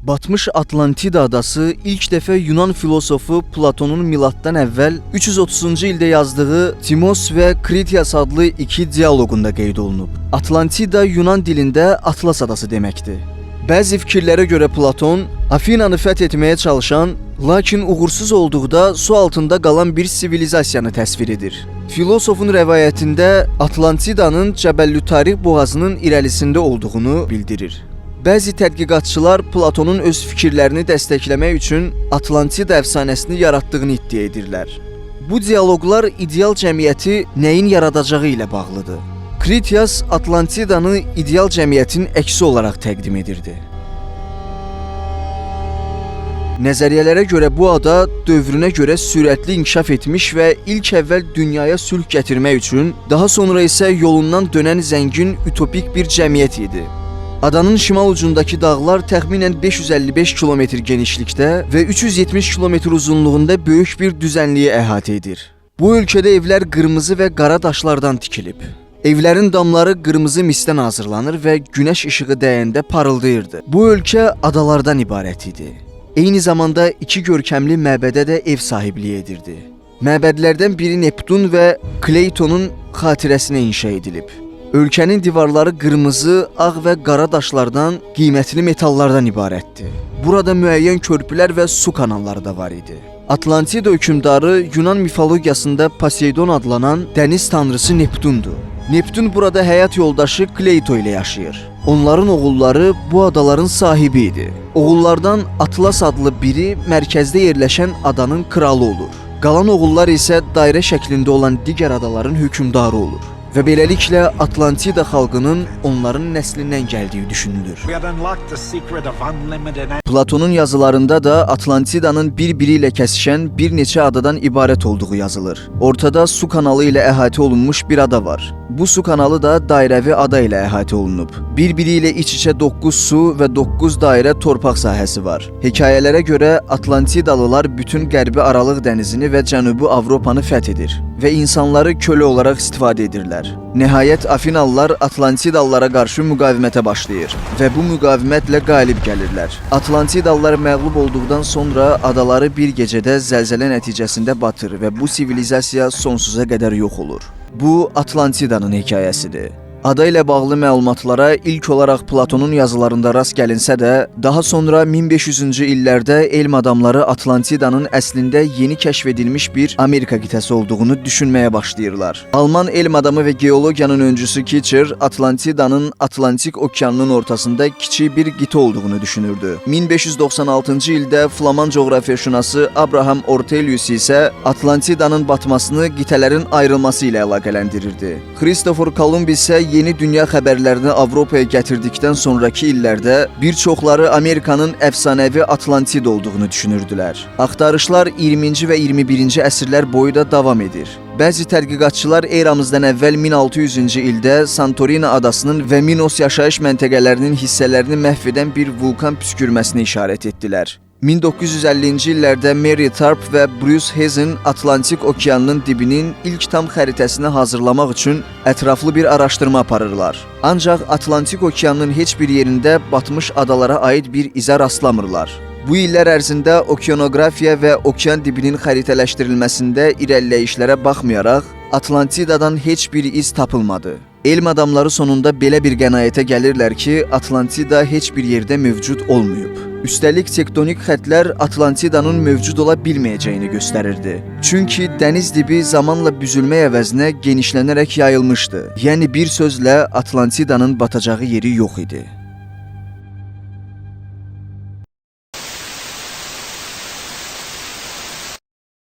Batmış Atlantida adası ilk dəfə Yunan filosofu Platonun miladdan əvvəl 330-cu ildə yazdığı Timos və Kritias adlı iki dialoqunda qeyd olunub. Atlantida Yunan dilində Atlas adası deməkdir. Bəzi fikirlərə görə Platon Afinanı fəth etməyə çalışan, lakin uğursuz olduqda su altında qalan bir sivilizasiyanı təsvir edir. Filosofun rəvayətində Atlantidanın Cəbəllütariq boğazının irəlisində olduğunu bildirir. Bəzi tədqiqatçılar Platonun öz fikirlərini dəstəkləmək üçün Atlantida əfsanəsini yaratdığını iddia edirlər. Bu dialoqlar ideal cəmiyyəti nəyin yaradacağı ilə bağlıdır. Kritias Atlantidanı ideal cəmiyyətin əksi olaraq təqdim edirdi. Nəzəriyyələrə görə bu ada dövrünə görə sürətli inkişaf etmiş və ilk əvvəl dünyaya sülh gətirmək üçün, daha sonra isə yolundan dönən zəngin ütopik bir cəmiyyət idi. Adanın şimal ucundakı dağlar təxminən 555 kilometr genişlikdə və 370 kilometr uzunluğunda böyük bir düzənliyi əhatə edir. Bu ölkədə evlər qırmızı və qara daşlardan tikilib. Evlərin damları qırmızı misdən hazırlanır və günəş işığı dəyəndə parıldayırdı. Bu ölkə adalardan ibarət idi. Eyni zamanda iki görkəmli məbədə də ev sahibliyi edirdi. Məbədlərdən biri Neptun və Kleytonun xatirəsinə inşa edilib. Ölkənin divarları qırmızı, ağ və qara daşlardan, qiymətli metallardan ibarətdir. Burada müəyyən körpülər və su kanalları da var idi. Atlantida hökmdarı Yunan mifologiyasında Poseidon adlanan dəniz tanrısı Neptundur. Neptun burada həyat yoldaşı Kleyto ilə yaşayır. Onların oğulları bu adaların sahibi idi. Oğullardan Atlas adlı biri mərkəzdə yerləşən adanın kralı olur. Qalan oğullar isə dairə şəklində olan digər adaların hökmdarı olur. Və beləliklə Atlantida xalqının onların nəslindən gəldiyi düşünülür. Platonun yazılarında da Atlantidanın bir-biri ilə kəsişən bir neçə adadan ibarət olduğu yazılır. Ortada su kanalı ilə əhatə olunmuş bir ada var. Bu su kanalı da dairəvi ada ilə əhatə olunub. Bir-biri ilə iç-içə 9 su və 9 dairə torpaq sahəsi var. Hekayələrə görə Atlantidalılar bütün Qərbi Aralıq dənizini və Cənubi Avropanı fəth edir və insanları kölə olaraq istifadə edirlər. Nəhayət Afinalılar Atlantidalılara qarşı müqavimətə başlayır və bu müqavimətlə qalib gəlirlər. Atlantidalılar məğlub olduqdan sonra adaları bir gecədə zəlzələ nəticəsində batır və bu sivilizasiya sonsuza qədər yox olur. Bu Atlantidanın hekayəsidir. Ada ilə bağlı məlumatlara ilk olaraq Platonun yazılarında rast gəlinsə də, daha sonra 1500-cü illərdə elm adamları Atlantidanın əslində yeni kəşf edilmiş bir Amerika qitəsi olduğunu düşünməyə başlayırlar. Alman elm adamı və geologiyanın öncüsü Kitcher Atlantidanın Atlantik okeanının ortasında kiçik bir qitə olduğunu düşünürdü. 1596-cı ildə Flaman coğrafiyaşünası Abraham Ortelius isə Atlantidanın batmasını qitələrin ayrılması ilə əlaqələndirirdi. Christopher Kolumb isə yeni dünya xəbərlərini Avropaya gətirdikdən sonraki illərdə bir çoxları Amerikanın əfsanəvi Atlantida olduğunu düşünürdülər. Axtarışlar 20-ci və 21-ci əsrlər boyu da davam edir. Bəzi tədqiqatçılar eramızdan əvvəl 1600-cü ildə Santorini adasının və Minos yaşayış məntəqələrinin hissələrini məhv edən bir vulkan püskürməsinə işarət etdilər. 1950-ci illərdə Mary Tarp və Bruce Hazen Atlantik okeanının dibinin ilk tam xəritəsini hazırlamaq üçün ətraflı bir araşdırma aparırlar. Ancaq Atlantik okeanının heç bir yerində batmış adalara aid bir izə rastlamırlar. Bu illər ərzində okeanografiya və okean dibinin xəritələşdirilməsində irəliləyişlərə baxmayaraq, Atlantidadan heç bir iz tapılmadı. Elm adamları sonunda belə bir qənaətə gəlirlər ki, Atlantida heç bir yerdə mövcud olmayıb. Üstəlik tektonik xəttlər Atlantidanın mövcud ola bilməyəcəyini göstərirdi. Çünki dəniz dibi zamanla büzülmək əvəzinə genişlənərək yayılmışdı. Yəni bir sözlə Atlantidanın batacağı yeri yox idi.